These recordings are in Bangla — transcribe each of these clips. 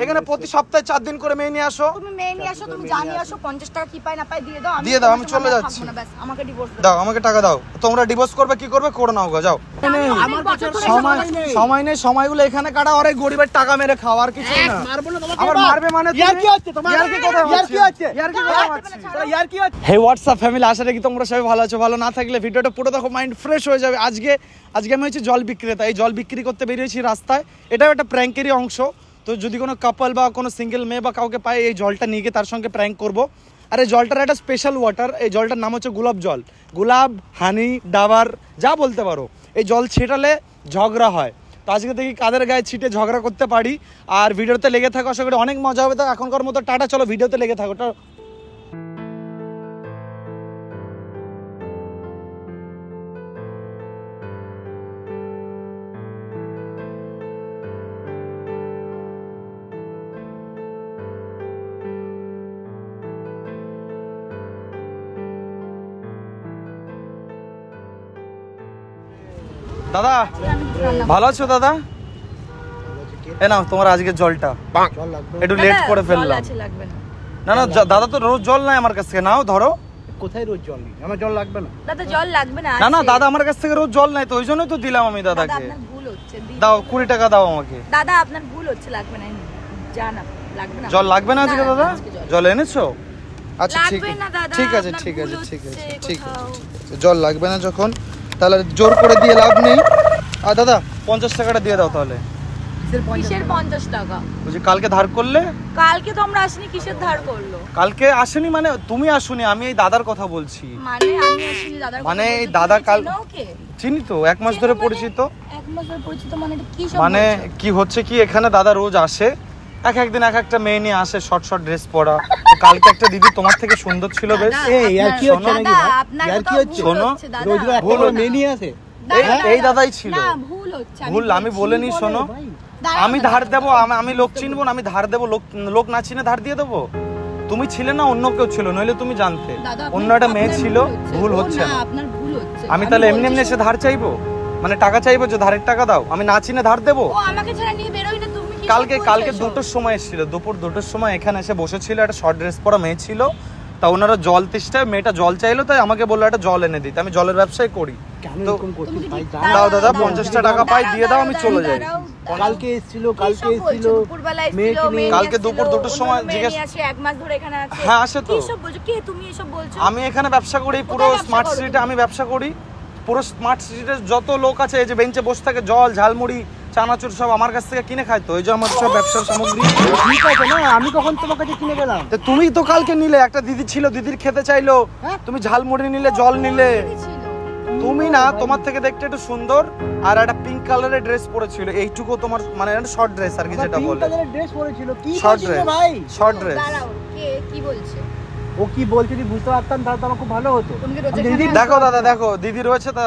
এখানে প্রতি সপ্তাহে 4 দিন করে মেয়ে নিয়ে আসো। তুমি মেয়ে নিয়ে আসো, তুমি জানিয়ে আসো, 50 টাকা কি পাই না পাই দিয়ে দাও। আমি চলে যাচ্ছি। আমাকে ডিভোর্স দাও, আমাকে টাকা দাও। তোমরা ডিভোর্স করবে কি করবে করে নাও গো, যাও। সময় নেই, সময়গুলো এখানে কাটা। আর এই গরিবের টাকা মেরে খাও, আর কিছু না। আবার মারবে মানে ইয়ার কি হচ্ছে তোমার? ইয়ার কি কথা হচ্ছে? হে হোয়াটসঅ্যাপ ফ্যামিলি, আশা রাখি তোমরা সবাই ভালো আছো। ভালো না থাকলে ভিডিওটা পুরো দেখো, মাইন্ড ফ্রেশ হয়ে যাবে। আজকে আমি হচ্ছে জল বিক্রেতা। এই জল বিক্রি করতে বেরিয়েছি রাস্তায়। এটাও একটা প্র্যাঙ্কেরই অংশ। তো যদি কোনো কাপল বা কোনো সিঙ্গেল মেয়ে বা কাউকে পায়, এই জলটা নিয়ে গিয়ে তার সঙ্গে প্র্যাঙ্ক করবো। আর এই জলটার একটা স্পেশাল ওয়াটার। এই জলটার নাম হচ্ছে গোলাপ জল। গোলাপ, হানি, ডাবার যা বলতে পারো। এই জল ছেটালে ঝগড়া হয়। তো আজকে দেখি কাদের গায়ে ছিটে ঝগড়া করতে পারি। আর ভিডিওতে লেগে থাকো, আশা করি অনেক মজা হবে। তো এখনকার মতো টাটা, চলো ভিডিওতে লেগে থাকো। দাদা ভালো আছো? দাদা এ নাও তোমার আজকের জলটা। একটু লেট করে ফেললাম। না না দাদা, তো রোজ জল নাই আমার কাছ থেকে। নাও ধরো। কোথায় রোজ জল নেই? আমার জল লাগবে না দাদা, জল লাগবে না। না না দাদা, আমার কাছ থেকে রোজ জল নাই, তো ওই জন্যই তো দিলাম আমি দাদাকে। আপনার ভুল হচ্ছে। দাও 20 টাকা দাও আমাকে। দাদা আপনার ভুল হচ্ছে, লাগবে না। জান লাগবে না। জল লাগবে না আজকে দাদা? জল এনেছো? আচ্ছা ঠিক আছে। জল লাগবে না যখন, তাহলে জোর করে দিয়ে লাভ নেই। আর দাদা 50 টাকাটা দিয়ে দাও তাহলে। কিসের 50 টাকা? বুঝি কালকে ধার করলে? কালকে তো আমরা আসিনি, কিসের ধার করলো? কালকে আসেনি মানে তুমি আসুনি, আমি এই দাদার কথা বলছি। মানে আমি আসিনি দাদার কথা? মানে এই দাদা কাল চিনি তো, 1 মাস ধরে পরিচিত। 1 মাস ধরে পরিচিত মানে কি সব? মানে কি হচ্ছে কি, এখানে দাদা রোজ আসে, একদিন একটা মেয়ে নিয়ে আসে, শর্ট ড্রেস পরা। কালকে একটা দিদি তোমার থেকে সুন্দর ছিল বেশ। এই আর কি হচ্ছে নাকি? আর কি হচ্ছে? শোনো, রোজ রোজ একটা মেয়ে নিয়ে আসে। এই দাদাই ছিল। না ভুল হচ্ছে। ভুল আমি বলিনি। শোনো, আমি ধার দেবো, আমি লোক চিনবো না, আমি ধার দেবো। লোক না চিনে ধার দিয়ে দেবো? তুমি ছিলে না, অন্য কেউ ছিল, নইলে তুমি জানতে অন্য একটা মেয়ে ছিল। ভুল হচ্ছে না, আপনার ভুল হচ্ছে। আমি তাহলে এমনি এসে ধার চাইবো? মানে টাকা চাইবো যে ধারের টাকা দাও? আমি না চিনে ধার দেবো? ও আমাকে ছাড়া নিয়ে বেরোই না তুমি। কি কালকে 2টোর সময় এসেছিল, দুপুর 2টোর সময় এখানে এসে বসেছিল। একটা শর্ট ড্রেস পরা মেয়ে ছিল। তা ওনারা জল তেষ্টায়, মেয়েটা জল চাইলো, তাই আমাকে বললো একটা জল এনে দিতে। আমি জলের ব্যবসায় করি। দাও দাদা 50 টাকা পাই, দিয়ে দাও, আমি চলে যাই। কালকে এসেছিল কালকে দুপুর 2টোর সময় জিজ্ঞেস। 1 মাস ধরে এখানে আছে। হ্যাঁ আসে তো। কি সব বলছো? কে তুমি এসব বলছো? আমি এখানে ব্যবসা করি, পুরো স্মার্ট সিটিতে আমি ব্যবসা করি। পুরো স্মার্ট সিটিতে যত লোক আছে, এই যে বেঞ্চে বসে থাকে, জল, ঝালমুড়ি, চানাচুর সব আমার কাছ থেকে কিনে খায়। তো এই যে আমার সব ব্যবসার সামগ্রী। ঠিক আছে না, আমি কখন তোমার কাছে কিনে গেলাম? তো তুমি তো কালকে নিলে, একটা দিদি ছিল, দিদির খেতে চাইলো, তুমি ঝালমুড়ি নিলে, জল নিলে। তুমি না, তোমার থেকে দেখতে একটু সুন্দর আর একটা পিঙ্ক কালারের ড্রেস পরেছিল, এইটুকু তোমার মানে একটা শর্ট ড্রেস আর কি, যেটা বলে ড্রেস পরেছিল। কি শর্ট ড্রেস ভাই? Short dress. দাঁড়াও, কে কি বলছে? ও কি বলছে যদি বুঝতে পারতাম তাহলে তো আমার খুব ভালো হতো। দেখো দাদা, দেখো দিদি রয়েছে, তা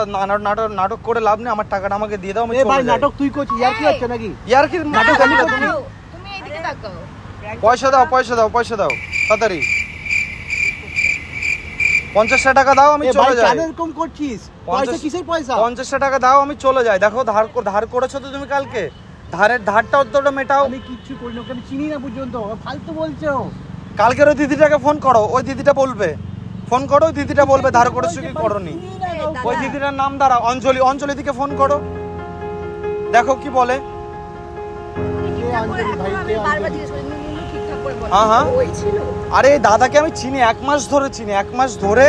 নাটক করে লাভ নেই। আমার টাকাটা আমাকে দিয়ে দাও, আমি চলে যাই। নাটক তুই করছিস? ইয়ার কি হচ্ছে নাকি? ইয়ার কি নাটক? তুমি এইদিকে তাকাও। পয়সা দাও তাড়াতাড়ি। 50 টাকা দাও, আমি চলে যাই। কেন এরকম করছিস? পয়সা কিসের পয়সা? 50 টাকা দাও, আমি চলে যাই। দেখো ধার করেছো তো তুমি কালকে, ধারটা অতটা মেটাও। আমি কিচ্ছু করি না, আমি চিনি না পর্যন্ত, ফালতু বলছো। কালকের ওই দিদিটাকে ফোন করো, ওই দিদিটা বলবে। ফোন করো, ওই দিদিটা বলবে ধার করেছো কি করনি। ওই দিদিটার নাম দ্বারা অঞ্জলি দিকে ফোন করো, দেখো কি বলে। হ্যাঁ আরে দাদাকে আমি চিনি, 1 মাস ধরে চিনি। 1 মাস ধরে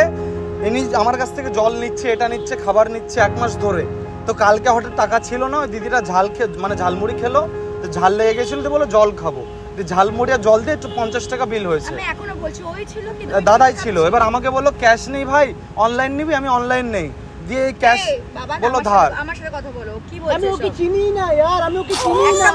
ইনি আমার কাছ থেকে জল নিচ্ছে, এটা নিচ্ছে, খাবার নিচ্ছে 1 মাস ধরে। তো কালকে হঠাৎ টাকা ছিল না, ওই দিদিটা ঝালমুড়ি খেলো, তো ঝাল লেগে গেছিল, তো বলে জল খাবো, ঝালমুড়ি আর জল দিয়ে 50 টাকা বিল হয়েছে। আমি এখনো বলছি ওই ছিল কি? দাদাই ছিল। এবার আমাকে বললো ক্যাশ নেই ভাই, অনলাইন নিবি? আমি অনলাইন নেই, দিয়ে ক্যাশ বললো ধার। আমার সাথে কথা বলো, কি বলছো? আমি ওকে চিনি না यार, আমি ওকে চিনি না।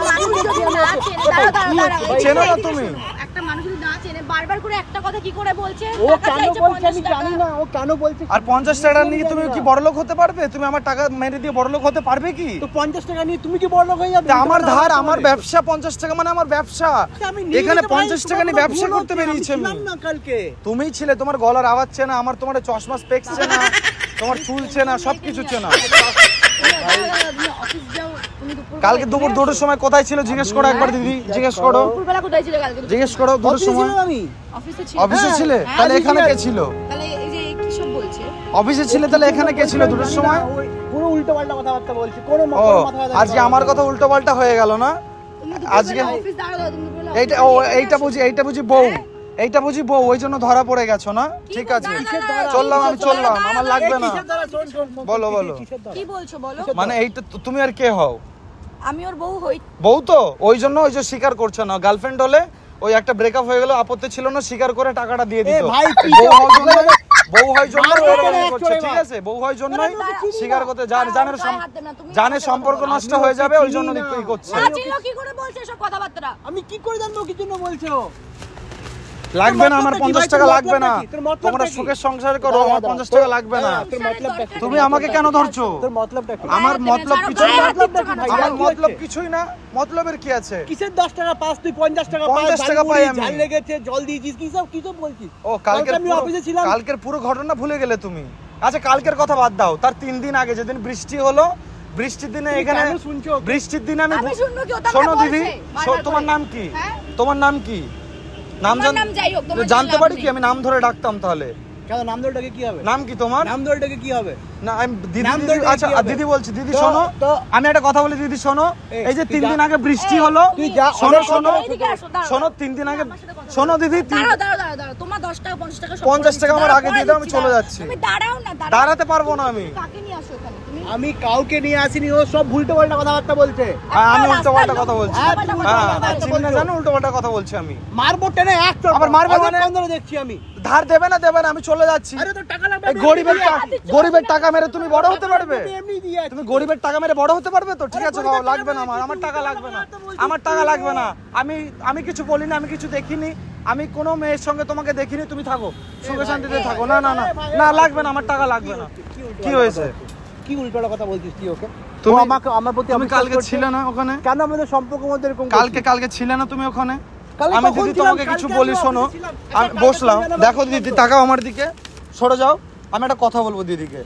চেনো না তুমি? একটা মানুষ যদি না চেনে বারবার করে একটা কথা কি করে বলছে? ও কেন বলছে আমি জানি না, ও কেন বলছে। আর 50 টাকা নিয়ে তুমি কি বড়লোক হতে পারবে? তুমি আমার টাকা মেরে দিয়ে বড়লোক হতে পারবে কি? তো 50 টাকা নিয়ে তুমি কি বড়লোক হয়ে যাবে? আমার ধার, আমার ব্যবসা। 50 টাকা মানে আমার ব্যবসা। এখানে 50 টাকা নিয়ে ব্যবসা করতে বেরিয়েছি আমি। না কালকে তুমিই ছিলে, তোমার গলার আওয়াজ চেনা, আমার তোমার চশমা স্পেক্স চেনা, তোমার চুল চেনা, সবকিছু চেনা। অফিস যাও, তুমি দুপুর কালকে দুপুর 2টার সময় কোথায় ছিল জিজ্ঞেস করো একবার দিদি, জিজ্ঞেস করো, দুপুরবেলা কোথায় ছিলে কালকে? জিজ্ঞেস করো 2টার সময়। আমি অফিসে ছিল। অফিসে ছিলে? তাহলে এখানে কে ছিল? তাহলে এই যে কি সব বলছে? অফিসে ছিলে তাহলে এখানে কে ছিল 2টার সময়? পুরো উল্টো পাল্টা কথাবার্তা বলছি, কোনো ও আজকে আমার কথা উল্টো পাল্টা হয়ে গেল না তুমি আজকে? অফিস দাঁড়াও, তুমি দুপুরবেলা এইটা ও এইটা বুঝি বউ, এইটা বুঝি বউ, ওই জন্য ধরা পড়ে গেছো না? ঠিক আছে চললাম, আমি চললাম, আমার লাগবে না। বলো বলো কি বলছো বলো? মানে এইটা তুমি আর কে হও? আমি ওর বউ হই। বউ তো, ওই জন্য ওই যে স্বীকার করছে না। গার্লফ্রেন্ড হলে ওই একটা ব্রেকআপ হয়ে গেল, আপত্তি ছিল না, স্বীকার করে টাকাটা দিয়ে দিত। বউ হয় জন্য করছে, ঠিক আছে? বউ হয় জন্যই স্বীকার করতে জানে সম্পর্ক নষ্ট হয়ে যাবে, ওই জন্য কি করছে। কি করে বলছে সব কথাবার্তা? আমি কি করে জানবো কি জন্য বলছো? লাগবে না আমার 50 টাকা লাগবে না, তোমরা সুখের সংসার করো, আমার 50 টাকা লাগবে না। তুমি আমাকে কেন ধরছো? তোর মতলবটা কি? আমার মতলব কিছুই না, ভাই, আমার মতলব কিছুই না। মতলবের কি আছে? কিসের 10 টাকা পাস তুই 50 টাকা 50 টাকা পাই আমি। ঝাল লেগেছে, জল দিয়েছিস, কি সব বলছিস? ও কালকের আমি অফিসে ছিলাম। কালকের পুরো ঘটনা ভুলে গেলে তুমি? আচ্ছা কালকের কথা বাদ দাও, তার 3 দিন আগে যেদিন বৃষ্টি হলো, বৃষ্টির দিনে এখানে বৃষ্টির দিনে আমি শোনো দিদি, তোমার নাম কি? তোমার নাম কি? নাম জানতে পারি কি? আমি নাম ধরে ডাকতাম তাহলে। কেন নাম ধরে কি হবে? নাম কি তোমার? নাম ধরে কি হবে? না আমি দিদি, আচ্ছা দিদি বলছি, দিদি শোনো, আমি একটা কথা বলি দিদি শোনো। এই যে 3 দিন আগে বৃষ্টি হলো, শোনো শোনো শোনো, 3 দিন আগে শোনো দিদি, দাঁড়াও তোমার 10 টাকা 50 টাকা 50 টাকা আমার আগে দিয়ে দাও, আমি চলে যাচ্ছি। তুমি দাঁড়াও না, দাঁড়াতে পারবো না আমি। কাকে নিয়ে আসো এখানে তুমি? আমি কাউকে নিয়ে আসিনি, ও সব উল্টো পাল্টা কথাবার্তা বলছে। আমি উল্টো পাল্টা কথা বলছি? চিন্তা জানো উল্টো পাল্টা কথা বলছি আমি? মারবো টেনে এক চড়। আবার মারবে মানে? কোন ধরে দেখছি আমি? ধার দেবে না দেবে না, আমি চলে যাচ্ছি। আরে তো টাকা লাগবে। এই গরিবের টাকা মেরে তুমি বড় হতে পারবে? তুমি গরিবের টাকা মেরে বড় হতে পারবে তো? ঠিক আছে বাবা, লাগবে না আমার টাকা লাগবে না, আমার টাকা লাগবে না। আমি কিছু বলিনি, আমি কিছু দেখিনি, আমি কোনো মেয়ের সঙ্গে তোমাকে দেখিনি, তুমি থাকো সুখে শান্তিতে থাকো। না না না না লাগবে না, আমার টাকা লাগবে না। কি হয়েছে? কি উল্টোটা কথা বলছিস তুই ওকে? তুমি আমাকে আমার প্রতি তুমি কালকে ছিলে না ওখানে? কেন আমাদের সম্পর্কের মধ্যে এরকম? কালকে ছিলে না তুমি ওখানে? আমি দিদি তোমাকে কিছু বলি শোনো, আমি বসলাম, দেখো দিদি তাকাও আমার দিকে, সরে যাও। আমি একটা কথা বলবো দিদিকে,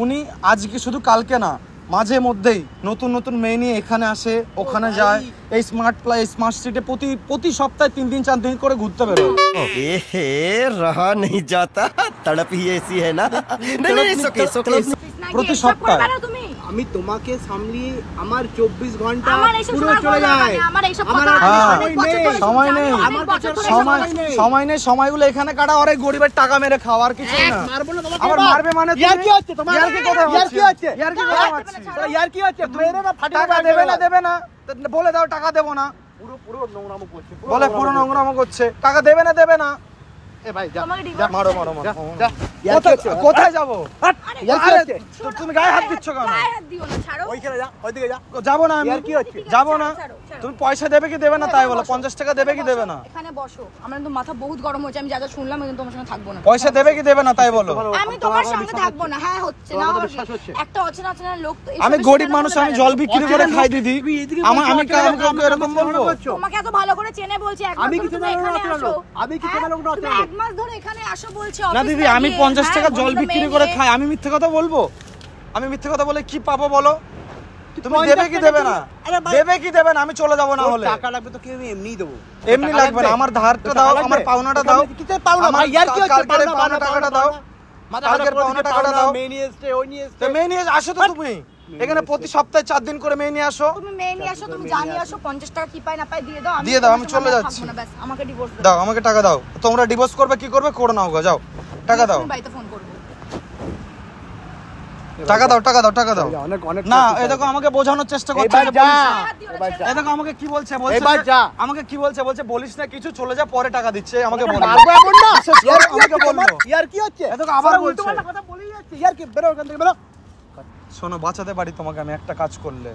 উনি আজকে শুধু কালকে না, মাঝে মধ্যেই নতুন নতুন মেয়ে নিয়ে এখানে আসে, ওখানে যায়, এই স্মার্ট সিটিতে প্রতি সপ্তাহে 3 দিন 4 দিন করে ঘুরতে বেরোয়। रहा नहीं जाता, तड़प ही ऐसी है ना। প্রতি সপ্তাহে আমি তোমাকে সামলিয়ে আমার 24 ঘন্টা পুরো চলে যায়। আমার এইসব কথা সময় নেই, সময় নেই, সময়গুলো এখানে কাটা, অরে গরিবের টাকা মেরে খাওয়ার কিছু না। আবার মারবে মানে? ইয়ার কি হচ্ছে তোমার? ইয়ার কি কথা হচ্ছে? ইয়ার কি হচ্ছে? ইয়ার কি কথা হচ্ছে? ইয়ার কি হচ্ছে? মেরে না ফাটিয়ে টাকা দেবে না বলে দাও, টাকা দেবো না। পুরো নোংরামো করছে, বলে পুরো নোংরামো করছে, টাকা দেবে না। এ ভাই যা মারো যা। কোথায় যাবো? তুমি গায়ে হাত দিচ্ছ কেন? গায়ে হাত দিও না, ছাড়ো। ওইখানে যা, ওইদিকে যা। যাবো না আমি। ইয়ার কি হচ্ছে? যাবো না। ছাড়ো। তুমি পয়সা দেবে কি দেবে না তাই বলো, 50 টাকা দেবে কি দেবে না? এখানে বসো, আমার তো মাথা বহুত গরম হচ্ছে, আমি যা যা শুনলাম কিন্তু তোমার সঙ্গে থাকবো না। পয়সা দেবে কি দেবে না তাই বলো। আমি তোমার সঙ্গে থাকবো না। হ্যাঁ হচ্ছে না, একটা অচেনা লোক তো। আমি গরিব মানুষ, আমি জল বিক্রি করে খাই দিদি, আমি এরকম বলবো? তোমাকে এত ভালো করে চেনে বলছি, আমি কি চেনা লোক? আমি কি চেনা লোক না? এক মাস ধরে এখানে আসো বলছি। না দিদি, আমি 50 টাকা জল বিক্রি করে খাই, আমি মিথ্যে কথা বলবো? আমি মিথ্যে কথা বলে কি পাবো বলো? তুমি দেবে কি দেবে না? দেবে কি দেবে না? আমি চলে যাবো না হলে। টাকা লাগবে তো কি আমি এমনিই দেবো। এমনি লাগবে না, আমার ধারটা দাও, আমার পাওনাটা দাও। কিসের পাওনা ভাই? ইয়ার কি হচ্ছে? পাওনা টাকাটা দাও, কালকের পাওনা টাকাটা দাও। মেয়ে নিয়ে এসছে, ওই নিয়ে এসছে। তো মেয়ে নিয়ে আসো তো তুমি এখানে, প্রতি সপ্তাহে 4 দিন করে মেয়ে নিয়ে আসো। তুমি মেয়ে নিয়ে আসো, তুমি জানিয়ে আসো, 50 টাকা কি পাই না পাই দিয়ে দাও। দিয়ে দাও, আমি চলে যাচ্ছি। ব্যাস আমাকে ডিভোর্স দাও, আমাকে টাকা দাও। তোমরা ডিভোর্স করবে কি করবে করে নাও গো, যাও টাকা দাও। আমি বাড়িতে ফোন করব। টাকা দাও। না এই দেখো আমাকে বোঝানোর চেষ্টা করছে, এই দেখো আমাকে কি বলছে, আমাকে কি বলছে, বলিস না কিছু, চলে যা, পরে টাকা দিচ্ছে আমাকে বললো। আমাকে বললো ইয়ার কি হচ্ছে? এই দেখো আবার বলছে। কথা বলেই যাচ্ছে। ইয়ার কি? বেরো ওখান থেকে, বেরো। শোনো, বাঁচাতে পারি তোমাকে আমি একটা কাজ করলে।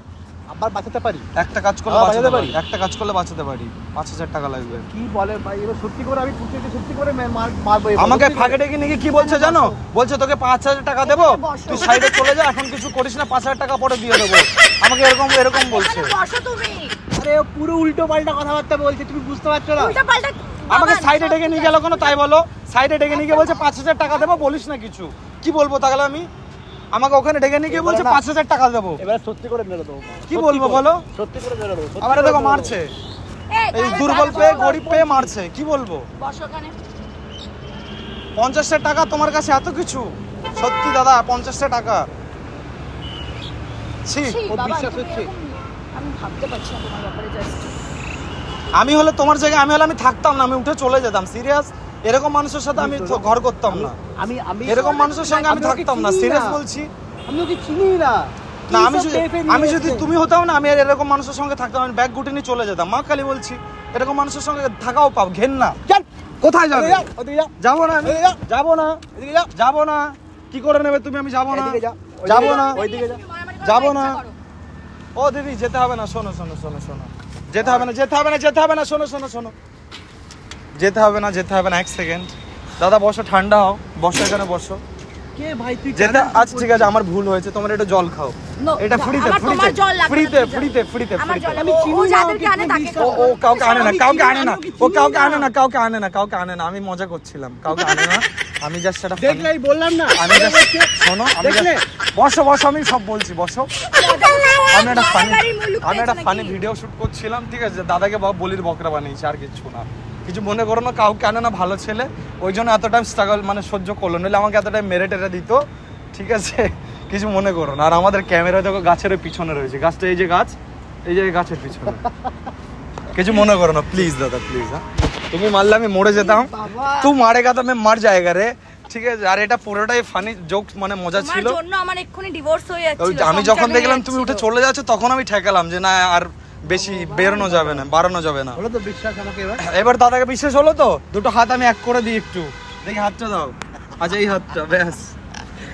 আবার বাঁচাতে পারি? একটা কাজ করলে বাঁচাতে পারি, একটা কাজ করলে বাঁচাতে পারি। 5000 টাকা লাগবে। কি বলে ভাই? এবার সত্যি করে আমি পুষে সত্যি করে মারবো। আমাকে ফাঁকে ডেকে নিয়ে কি বলছে জানো? বলছে তোকে 5000 টাকা দেবো, তুই সাইডে চলে যা, এখন কিছু করিস না, 5000 টাকা পরে দিয়ে দেবো। আমাকে এরকম বলছে। বসো তুমি। আরে পুরো উল্টো পাল্টা কথাবার্তা বলছে, তুমি বুঝতে পারছো না? উল্টা পাল্টা আমাকে সাইডে ডেকে নিয়ে গেল কেন তাই বলো? সাইডে ডেকে নিয়ে গিয়ে বলছে 5000 টাকা দেবো, বলিস না কিছু। কি বলবো তাহলে আমি? আমাকে ওখানে ডেকে নিয়ে গিয়ে বলছে 5,000 টাকা দেবো। এবারে সত্যি করে মেরে দেবো, কি বলবো বলো? সত্যি করে মেরে দেবো। আবার দেখো মারছে, এই দুর্বল পেয়ে গরিব পেয়ে মারছে, কি বলবো? বসো ওখানে। 50,000 টাকা তোমার কাছে এত কিছু? সত্যি দাদা 50,000 টাকা? ছি, ছি, ও বাবা, বিশ্বাস তুমি হচ্ছে? এরকম- আমি ভাবতে পারছি না তোমার ব্যাপারে জাস্ট। আমি হলে তোমার জায়গায় আমি থাকতাম না, আমি উঠে চলে যেতাম। সিরিয়াস, এরকম মানুষের সাথে আমি তো ঘর করতাম না। আমি এরকম মানুষের সঙ্গে আমি থাকতাম না, সিরিয়াস বলছি। আমি ওকে চিনি না। না আমি যদি তুমি হতাও না, আমি আর এরকম মানুষের সঙ্গে থাকতাম, আমি ব্যাগ গুটে নিয়ে চলে যেতাম। মা কালী বলছি, এরকম মানুষের সঙ্গে থাকাও পাপ, ঘেন না। চল, কোথায় যাবে? ওদিকে যা, যাবো না, আমি যাবো না, এদিকে যা, যাবো না। কি করে নেবে তুমি? আমি যাবো না, এদিকে যা, যাবো না, ওইদিকে যা। মারামারি করার যাবো না। ইচ্ছা করো। ও দিদি যেতে হবে না, শোনো শোনো শোনো শোনো, যেতে হবে না, যেতে হবে না, যেতে হবে না, শোনো শোনো শোনো, যেতে হবে না, যেতে হবে না। 1 সেকেন্ড দাদা, বসো, ঠান্ডা হও, বসো, এখানে বসো। কে ভাই তুই? যেতে আচ্ছা ঠিক আছে, আমার ভুল হয়েছে, তোমার একটু জল খাও। No, এটা ফ্রিতে আমার ফ্রিতে তোমার জল লাগবে না, ফ্রিতে তুমি যাও। ফ্রিতে আমার জল আমি লাগবে। চিনি ও না, যাদেরকে ওকে আনে তুমি তাকে বিশ্বাস ও কাউকে আনে না, কাউকে আনে না, আমি ও চিনি কাউকে না। আনে না, কাউকে আনে না, কাউকে আনে না। আমি মজা করছিলাম, কাউকে আনে না। আমি জাস্ট সেটা দেখলেই বললাম না। আমি just শোনো, আমি দেখলে? just- বসো বসো, আমি সব বলছি, বসো। আমি একটা ফানি ভিডিও শুট করছিলাম, ঠিক আছে? দাদাকে বলির বকরা বানিয়েছি, আর কিছু না। কিছু মনে করো না, কাউকে আনে না, ভালো ছেলে, ওই জন্য এত টাইম স্ট্রাগল মানে সহ্য করলো, নইলে আমাকে এত টাইম মেরে টেরে দিত, ঠিক আছে? কিছু মনে করো না। আর আমাদের ক্যামেরা দেখো গাছের পিছনে রয়েছে, গাছটা এই যে গাছ, এই যে গাছের পিছনে। কিছু মনে করো না প্লিজ দাদা, প্লিজ। হ্যাঁ, তুমি মারলে আমি মরে যেতাম, তুই মারেগা তো আমি মার জায়গা রে, ঠিক আছে? আর এটা পুরোটাই ফানি জোক, মানে মজা তোমার ছিল। জন্য আমার এক্ষুনি ডিভোর্স হয়ে ওই যাচ্ছিল। আমি যখন দেখলাম তুমি উঠে চলে যাচ্ছ, তখন আমি ঠেকালাম যে না আর বেশি বেরোনো যাবে না, বাড়ানো যাবে না। হলো তো বিশ্বাস আমাকে এবার? এবার দাদাকে বিশ্বাস হলো তো? দুটো হাত আমি এক করে দিই একটু, দেখি হাতটা দাও। আচ্ছা এই হাতটা, ব্যাস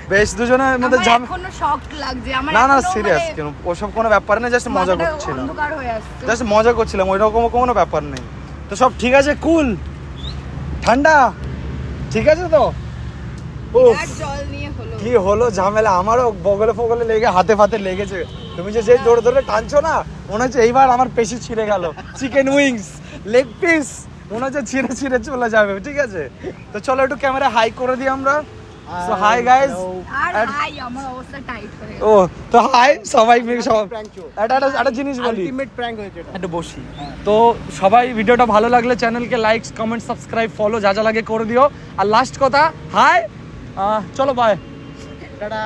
বেশ, দুজনের মধ্যে আমার এখনো শক লাগছে, আমার না না এখনো সিরিয়াস, মানে কেন ওসব কোনো ব্যাপার নেই, জাস্ট মজা মাথাটা করছিলাম, অন্ধকার হয়ে আসছে। জাস্ট মজা করছিলাম, ওই রকম কোনো ব্যাপার নেই। তো সব ঠিক আছে, কুল, ঠান্ডা, ঠিক আছে তো? ও আর জল নিয়ে হলো। কি হলো ঝামেলা, আমারও বগলে ফগলে লেগে হাতে ফাতে লেগেছে। তুমি যে যেই দৌড়ে দৌড়ে টানছো না, মনে হচ্ছে এইবার আমার পেশি ছিঁড়ে গেল। চিকেন উইংস, লেগ পিস, মনে হচ্ছে ছিঁড়ে ছিঁড়ে চলে যাবে, ঠিক আছে? তো চলো একটু ক্যামেরা হাই করে দিই আমরা। So hi guys. আর হাই, আমার অবস্থা টাইট হয়ে গেছে। ও তো হাই সবাই মিলে সব। Prank show। একটা জিনিস বলি, আলটিমেট প্র্যাঙ্ক হয়েছে এটা। একটু বসি। তো সবাই ভিডিওটা ভালো লাগলে চ্যানেলকে লাইক কমেন্ট সাবস্ক্রাইব ফলো যা যা লাগে করে দিও। আর লাস্ট কথা, হাই, চলো বাই, টাটা।